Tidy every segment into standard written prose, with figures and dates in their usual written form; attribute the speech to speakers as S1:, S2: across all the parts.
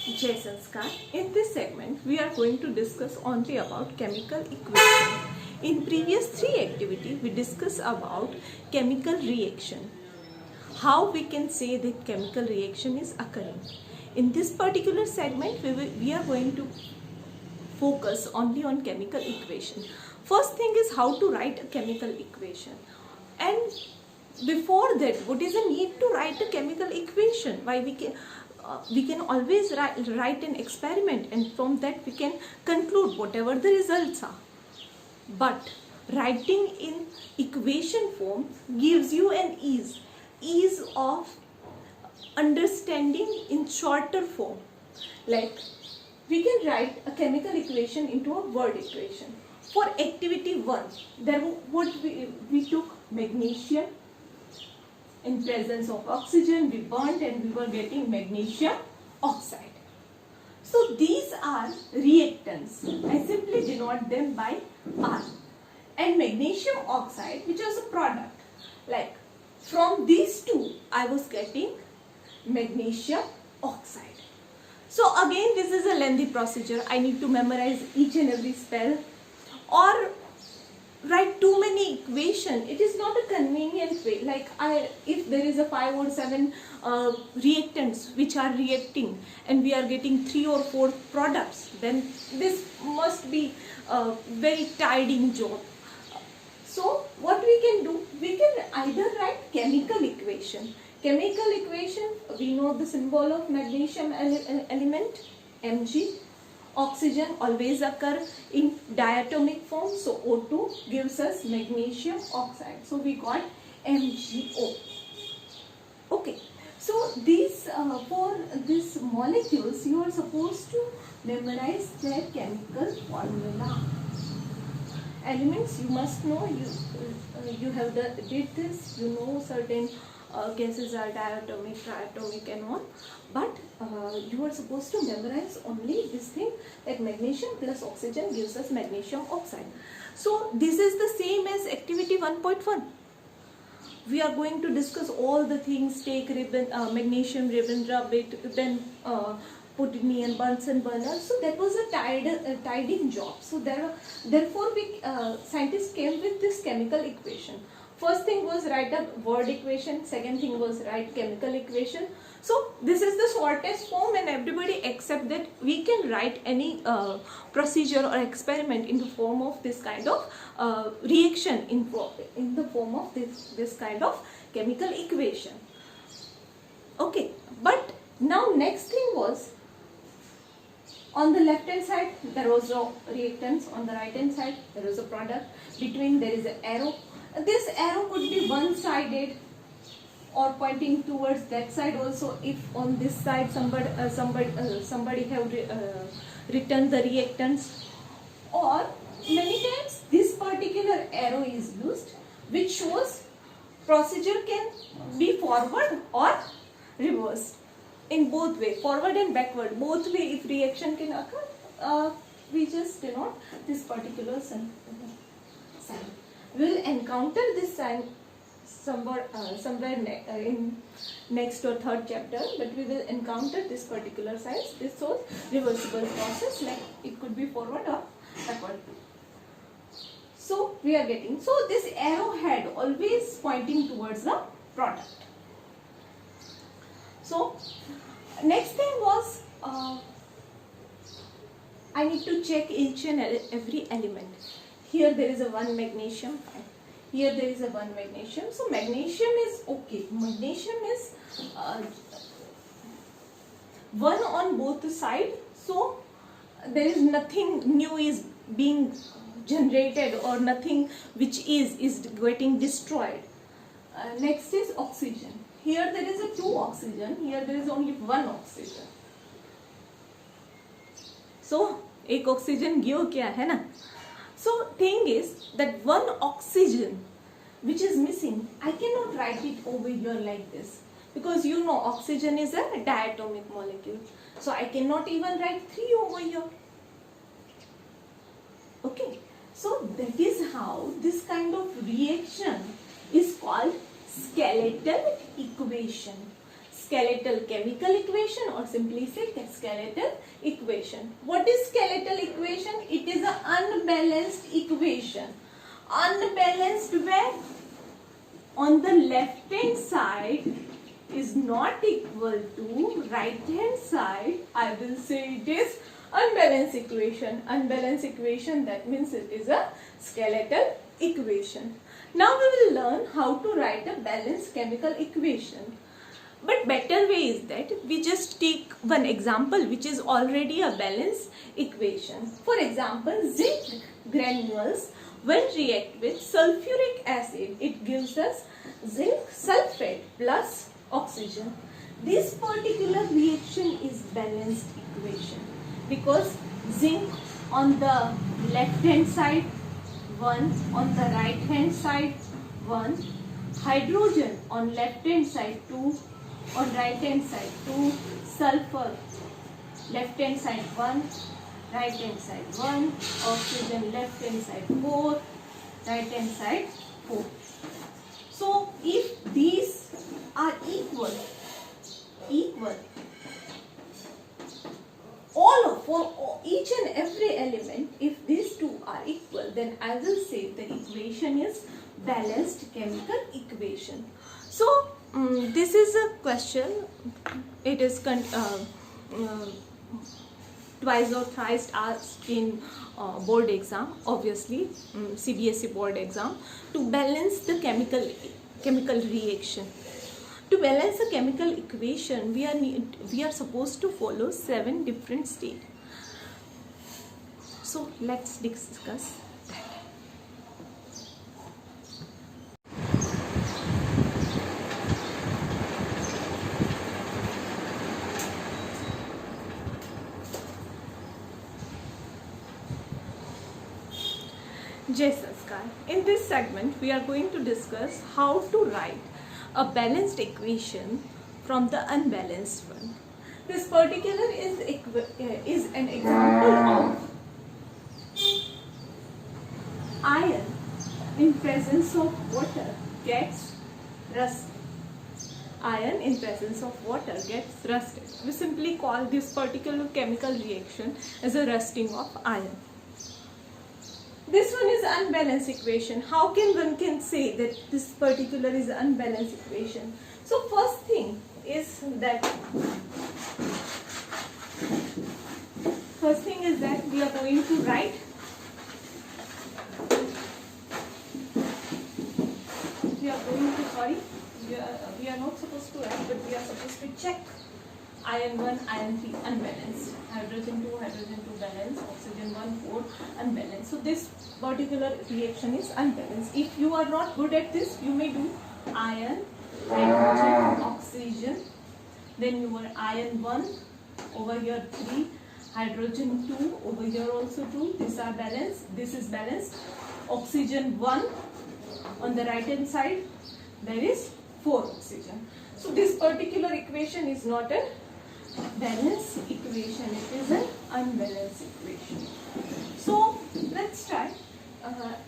S1: Jai Sanskar. In this segment, we are going to discuss only about chemical equation. In previous three activity, we discussed about chemical reaction. How we can say that chemical reaction is occurring. In this particular segment, we are going to focus only on chemical equation. First thing is how to write a chemical equation. And before that, what is the need to write a chemical equation? Why we can always write an experiment, and from that we can conclude whatever the results are. But writing in equation form gives you an ease of understanding in shorter form. Like we can write a chemical equation into a word equation. For activity 1, there what we took magnesium. In presence of oxygen, we burnt and we were getting magnesium oxide. So these are reactants. I simply denote them by R. And magnesium oxide, which is a product. Like from these two, I was getting magnesium oxide. So again, this is a lengthy procedure. I need to memorize each and every spell or write too many equation. It is not a convenient way. Like if there is a 5 or 7 reactants which are reacting and we are getting 3 or 4 products, then this must be a very tiring job. So what we can do, we can either write chemical equation. Chemical equation, we know the symbol of magnesium element, Mg. Oxygen always occur in diatomic form, so O2 gives us magnesium oxide. So we got MgO. Okay, so these for these molecules you are supposed to memorize their chemical formula. Elements you must know. You have did this. You know certain gases are diatomic, triatomic and all, but you are supposed to memorize only this thing, that magnesium plus oxygen gives us magnesium oxide. So this is the same as activity 1.1. We are going to discuss all the things, take ribbon, magnesium ribbon, rub it, then put it in Bunsen burner. So that was a tidying job. So therefore scientists came with this chemical equation. First thing was write a word equation, second thing was write chemical equation. So this is the shortest form, and everybody accept that we can write any procedure or experiment in the form of this kind of reaction, in the form of this kind of chemical equation. Okay, but now next thing was, on the left hand side there was a reactants, on the right hand side there was a product, between there is an arrow. This arrow could be one-sided or pointing towards that side also. If on this side somebody have written the reactants, or many times this particular arrow is used, which shows procedure can be forward or reverse. In both way, forward and backward, both way if reaction can occur, we just denote this particular sign. We will encounter this sign somewhere in next or third chapter, but we will encounter this particular sign. This shows reversible process, like it could be forward or backward. So we are getting, so this arrowhead always pointing towards the product. So next thing was, I need to check each and every element. Here there is a 1 magnesium, here there is a 1 magnesium. So magnesium is okay. Magnesium is 1 on both sides. So there is nothing new is being generated, or nothing which is getting destroyed. Next is oxygen. Here there is a 2 oxygen, here there is only 1 oxygen. So एक oxygen गयो क्या है ना? So thing is that 1 oxygen which is missing, I cannot write it over here like this, because you know oxygen is a diatomic molecule. So I cannot even write 3 over here. Okay, so that is how this kind of reaction is called skeletal equation. skeletal chemical equation, or simply say skeletal equation. What is skeletal equation? It is an unbalanced equation. Unbalanced where on the left hand side is not equal to right hand side. I will say it is unbalanced equation. Unbalanced equation, that means it is a skeletal equation. Now we will learn how to write a balanced chemical equation. But better way is that we just take one example which is already a balanced equation. For example, zinc granules when react with sulfuric acid, it gives us zinc sulfate plus oxygen. This particular reaction is balanced equation because zinc on the left hand side 1, on the right hand side 1, hydrogen on left hand side 2, on right hand side 2, sulfur left hand side 1, right hand side 1, oxygen left hand side 4, right hand side 4. So if these are equal, for each and every element, if these two are equal, then I will say the equation is balanced chemical equation. So this is a question. It is twice or thrice asked in board exam, obviously CBSE board exam, to balance the chemical reaction. To balance a chemical equation, we are supposed to follow 7 different steps. So let's discuss that. Jai Sanskar. In this segment, we are going to discuss how to write a balanced equation from the unbalanced one. This particular is an example of iron in presence of water gets rusted. Iron in presence of water gets rusted. We simply call this particular chemical reaction as a rusting of iron. This one is unbalanced equation. How can one say that this particular is unbalanced equation? So first thing is that we are going to write we are not supposed to write, but we are supposed to check iron 1, iron 3 unbalanced, hydrogen 2 balanced, oxygen 1, 4 unbalanced. So this particular reaction is unbalanced. If you are not good at this, you may do iron, hydrogen, oxygen, then your iron 1 over here 3, hydrogen 2 over here also 2. These are balanced. This is balanced. Oxygen 1 on the right hand side, there is 4 oxygen. So this particular equation is not a balanced equation, it is an unbalanced equation. So let's try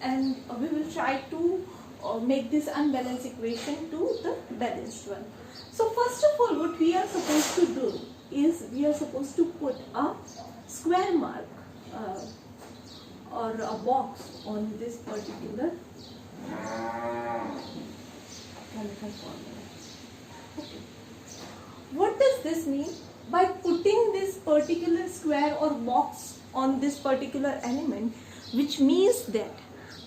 S1: and we will try to make this unbalanced equation to the balanced one. So first of all, what we are supposed to do is we are supposed to put a square mark or a box on this particular chemical formula. Okay. What does this mean? By putting this particular square or box on this particular element, which means that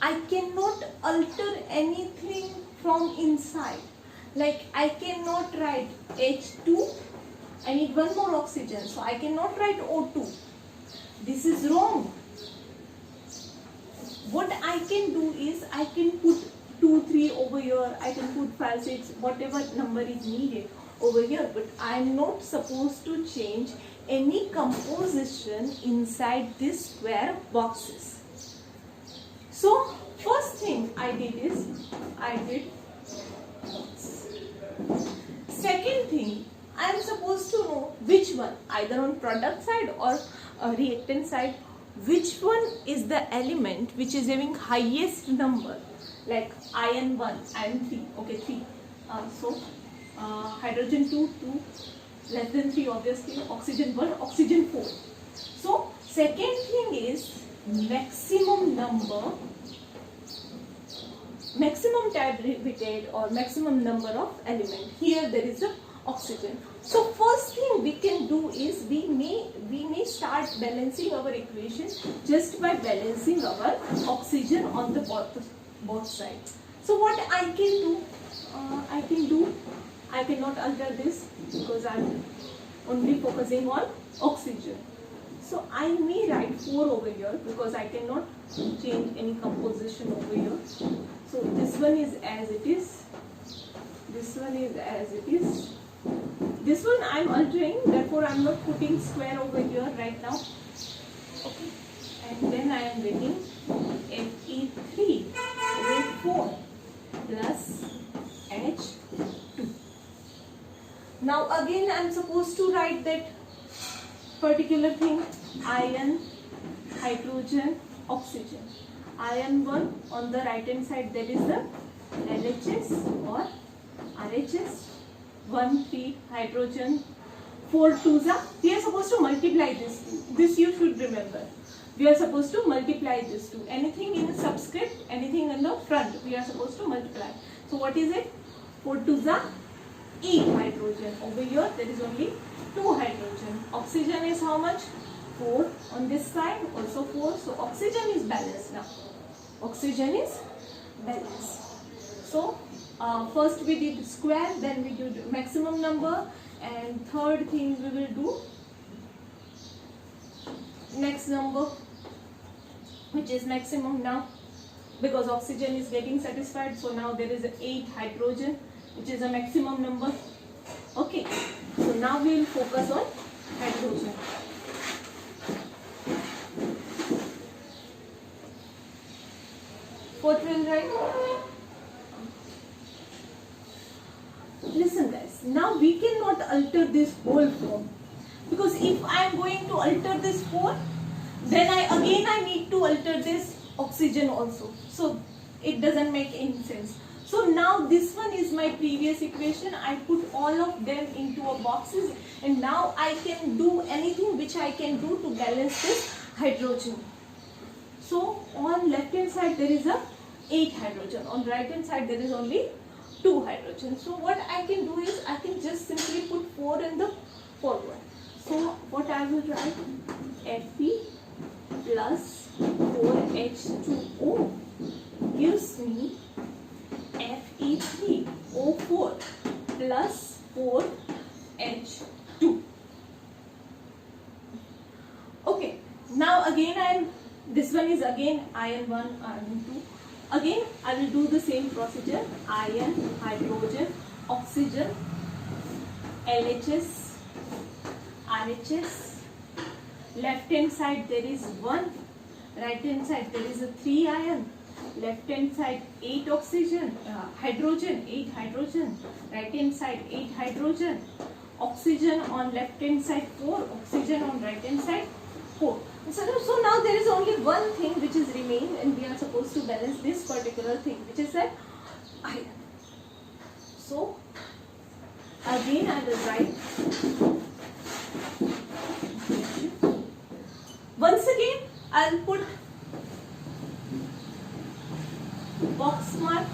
S1: I cannot alter anything from inside. Like I cannot write H2, I need one more oxygen, so I cannot write O2. This is wrong. What I can do is I can put 2, 3 over here, I can put 5, 6, whatever number is needed over here, but I am not supposed to change any composition inside this square boxes. So first thing I did is I did box. Second thing, I am supposed to know which one, either on product side or reactant side, which one is the element which is having highest number, like iron 1, iron 3, okay 3. So hydrogen 2, 2 less than 3 obviously, oxygen 1, oxygen 4. So second thing is maximum habitat or maximum number of element. Here there is a oxygen. So first thing we can do is we may start balancing our equation just by balancing our oxygen on the both sides. So what I can do, I cannot alter this because I am only focusing on oxygen. So I may write 4 over here because I cannot change any composition over here. So this one is as it is. This one is as it is. This one I am altering, therefore I am not putting square over here right now. Okay. And then I am getting Fe3 O4 plus H2. Now again I am supposed to write that particular thing, iron, hydrogen, oxygen. Iron 1 on the right hand side, there is the LHS or RHS. 1 3 hydrogen, 4 2s are. We are supposed to multiply this two. This you should remember. We are supposed to multiply this two. Anything in the subscript, anything in the front, we are supposed to multiply. So what is it? 4 2s are 8 hydrogen. Over here there is only 2 hydrogen. Oxygen is how much? 4 on this side, also 4. So oxygen is balanced now. Oxygen is balanced. So first we did square, then we did maximum number, and third thing we will do next number, which is maximum now, because oxygen is getting satisfied. So now there is 8 hydrogen, which is a maximum number. Okay, so now we will focus on hydrogen. What will write? Listen guys, now we cannot alter this whole form, because if I am going to alter this 4, then I need to alter this oxygen also. So it doesn't make any sense. So now this one is my previous equation. I put all of them into a boxes, and now I can do anything which I can do to balance this hydrogen. So on left hand side there is a 8 hydrogen. On right hand side there is only 2 hydrogen. So what I can do is I can just simply put 4 in the forward. So what I will write, Fe plus 4H2O gives me Fe3O4 plus 4H2. Okay, now again this one is again iron 1, iron 2. Again I will do the same procedure, iron, hydrogen, oxygen, LHS, RHS. Left hand side there is 1, right hand side there is a 3 iron, left hand side 8 oxygen, hydrogen, 8 hydrogen, right hand side 8 hydrogen, oxygen on left hand side 4, oxygen on right hand side 4. So now there is only one thing which is remain, and we are supposed to balance this particular thing, which is that iron. So again I will write, once again I will put box mark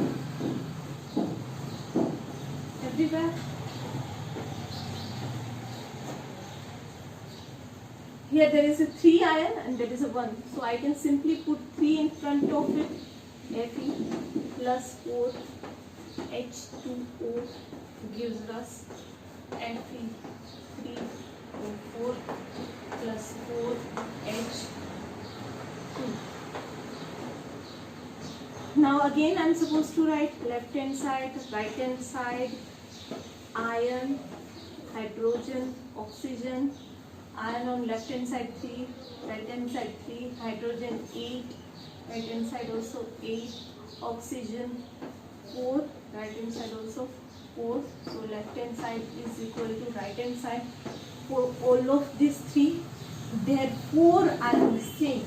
S1: everywhere. Here there is a 3 iron and there is a 1. So I can simply put 3 in front of it. Fe plus 4 H2O gives us Fe3O4 plus 4 H2. Now again I am supposed to write left hand side, right hand side, iron, hydrogen, oxygen. Iron on left hand side 3, right hand side 3, hydrogen 8, right hand side also 8, oxygen 4, right hand side also 4. So left hand side is equal to right hand side for all of these 3. Therefore I will say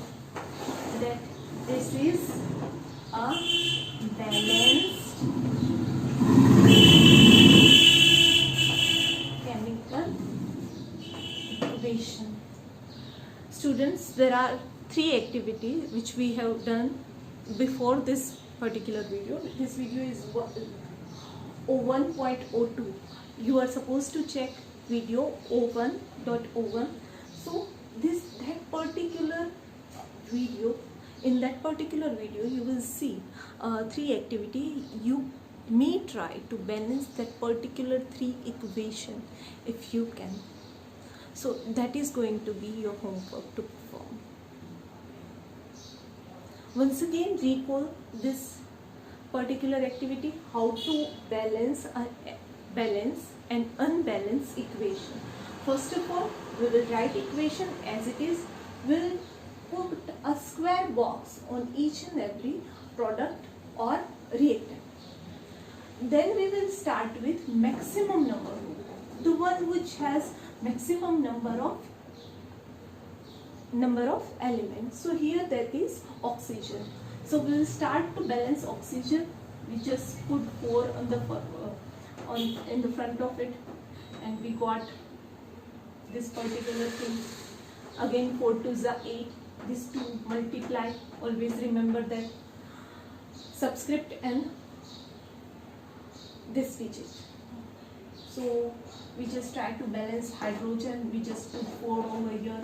S1: that this is a balanced equation. Students, there are three activities which we have done before this particular video. This video is 01.02. You are supposed to check video 01.01. So that particular video, in that particular video you will see three activity. You may try to balance that particular three equation if you can. So that is going to be your homework to perform. Once again, recall this particular activity, how to balance and unbalance equation. First of all, we will write equation as it is. We'll put a square box on each and every product or reactant. Then we will start with maximum number, the one which has maximum number of elements. So here that is oxygen. So we will start to balance oxygen. We just put 4 on the in the front of it, and we got this particular thing. Again 4 to the 8. These two multiply. Always remember that subscript and this digit. So we just try to balance hydrogen. We just put 4 over here.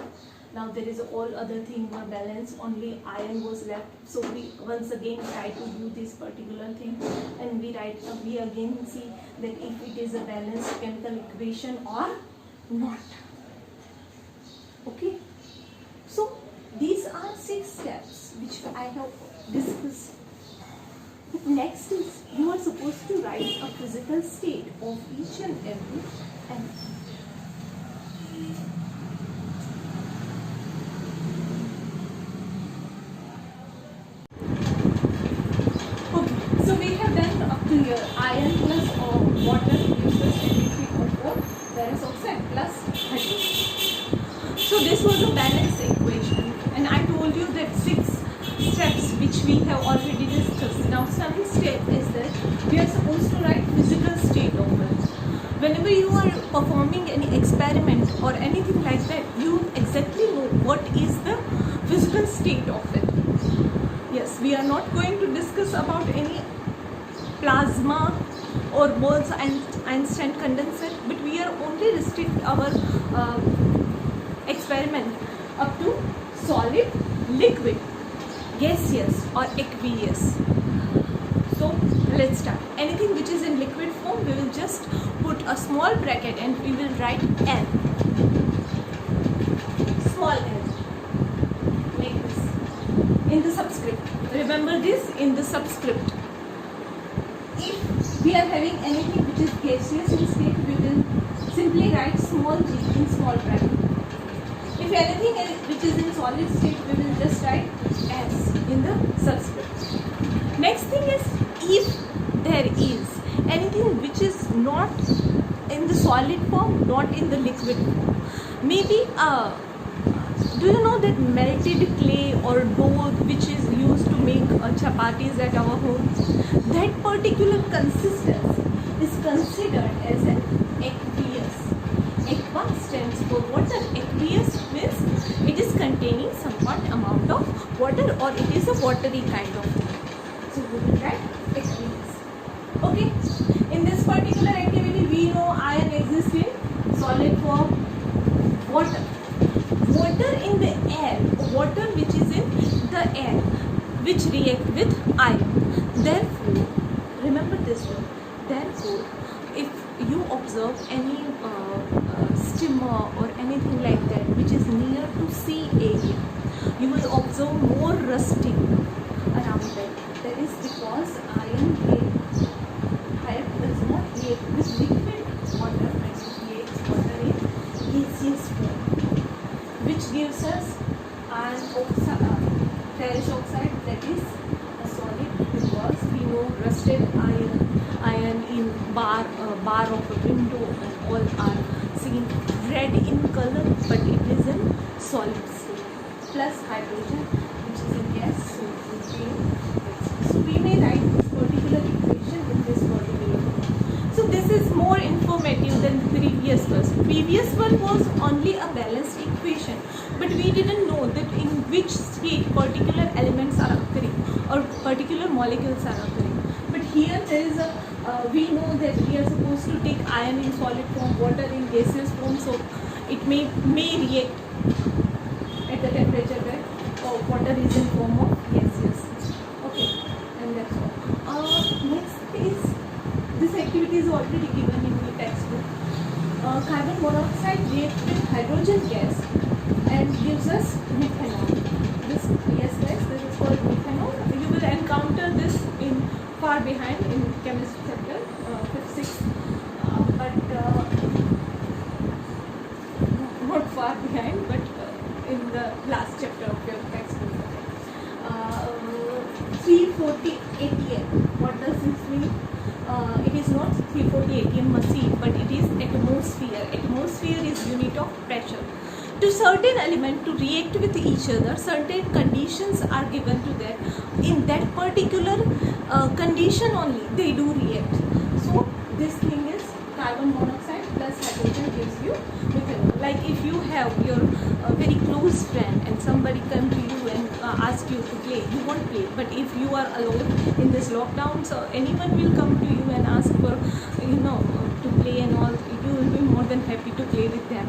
S1: Now there is all other thing were balanced, only iron was left. So we once again try to do this particular thing, and we write. We again see that if it is a balanced chemical equation or not. Okay. So these are 6 steps which I have discussed. Next is you are supposed to write a physical state of each and every element. Okay, so we have done up to here iron plus water gives us Fe3O4 ferrous oxide plus hydrogen. So this was a balanced equation, and I told you that 6 steps which we have already discussed. Now 7th step is that we are supposed to write physical state of it. Whenever you are performing any experiment or anything like that, you exactly know what is the physical state of it. Yes, we are not going to discuss about any plasma or Bose-Einstein condenser, but we are only restrict our experiment up to solid, liquid, gaseous or aqueous. So let's start. Anything which is in liquid form, we will just put a small bracket and we will write L. Small L. Like this. In the subscript. Remember this, in the subscript. If we are having anything which is gaseous in state, we will simply write small g in small bracket. If anything which is in solid state, we will just write S in the subscript. Next thing is, if there is anything which is not in the solid form, not in the liquid form, maybe do you know that melted clay or dough which is used to make chapatis at our home, that particular consistency is considered as an aqueous. Aqua stands for water. Aqueous means it is containing somewhat amount of water, or it is a watery kind of thing. So we will write aqueous. Okay. In this particular activity, we know iron exists in solid form. Water. Water in the air. Water which is in the air, which react with iron. Therefore, remember this one. Therefore, if you observe any steamer or anything like that which is near to sea area, you will observe more rusting around that. That is because iron does not react with liquid water, but it reacts water in gaseous form, which gives us iron oxide, ferrous oxide, that is a solid, because we know rusted iron in bar of a window and all are seen red in color, but it is in solid state. Plus hydrogen, which is in gas, so it will be in. So we may write this particular equation in this particular form. So this is more informative than previous one. Previous one was only a balanced he didn't know that in which state particular elements are occurring or particular molecules are occurring. But here there is a we know that we are supposed to take iron in solid form, water in gaseous form, so it may react at the temperature where water is in form of gaseous. Okay, and that's all. Next is, this activity is already given in the textbook. Carbon monoxide reacts with hydrogen gas and gives us methanol. This, yes guys, this is called methanol. You will encounter this in far behind in chemistry chapter 5th, 6th, but not far behind, but in the last chapter of your textbook. 340 atm. What does this mean? It is not 340 atm machine, but it is atmosphere. Atmosphere is unit of pressure. To certain element to react with each other, certain conditions are given to them. In that particular condition only they do react. So this thing is carbon monoxide plus hydrogen gives you methanol. Like if you have your very close friend and somebody come to you and ask you to play, you won't play. But if you are alone in this lockdown, so anyone will come to you and ask for to play and all, you will be more than happy to play with them,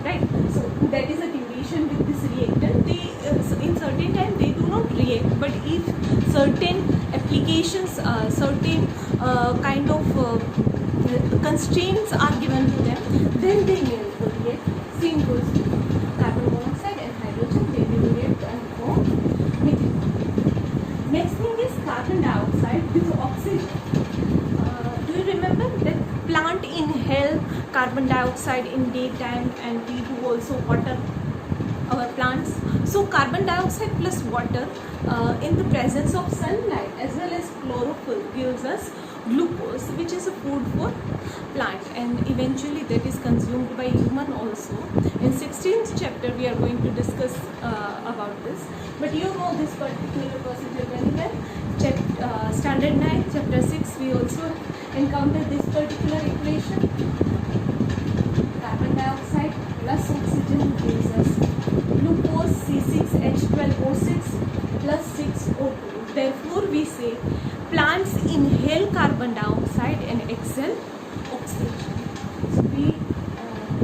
S1: right? So that is a duration with this reactant. They in certain time they do not react, but if certain applications, certain kind of constraints are given to them, then they may react. Same goes to carbon monoxide and hydrogen, they will react and form methane. Next thing is carbon dioxide with oxygen. Do you remember that plant inhale carbon dioxide in daytime and we do also water our plants? So carbon dioxide plus water in the presence of sunlight as well as chlorophyll gives us glucose, which is a food for plant, and eventually that is consumed by human also. In 16th chapter we are going to discuss about this, but you know this particular procedure very well. Standard 9 chapter 6 we also encounter this particular equation. Carbon dioxide plus oxygen gives us glucose C6H12O6 plus 6O2. Therefore we say plants inhale carbon dioxide and exhale oxygen. So we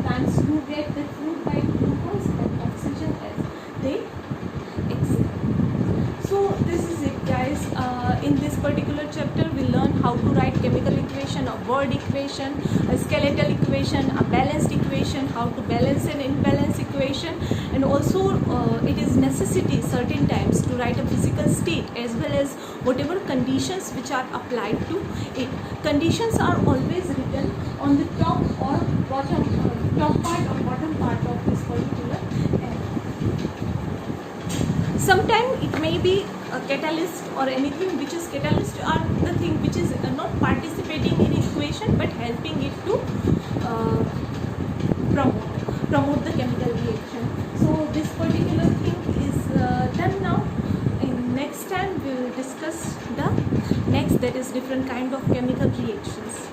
S1: plants do get the food by glucose and oxygen as they exhale. So this is it guys. In this particular chapter we learn how to write chemical equation, a word equation, a skeletal equation, a balanced equation, how to balance an imbalanced equation, and also it is necessity certain times to write a physical state as well as whatever conditions which are applied to it. Conditions are always written on the top or bottom, top part or bottom part of this particular arrow. Sometimes it may be a catalyst or anything which is catalyst are the thing which is not participating in equation but helping it to promote the chemical reaction. So this particular thing is done now. In next time we will discuss the next, that is different kind of chemical reactions.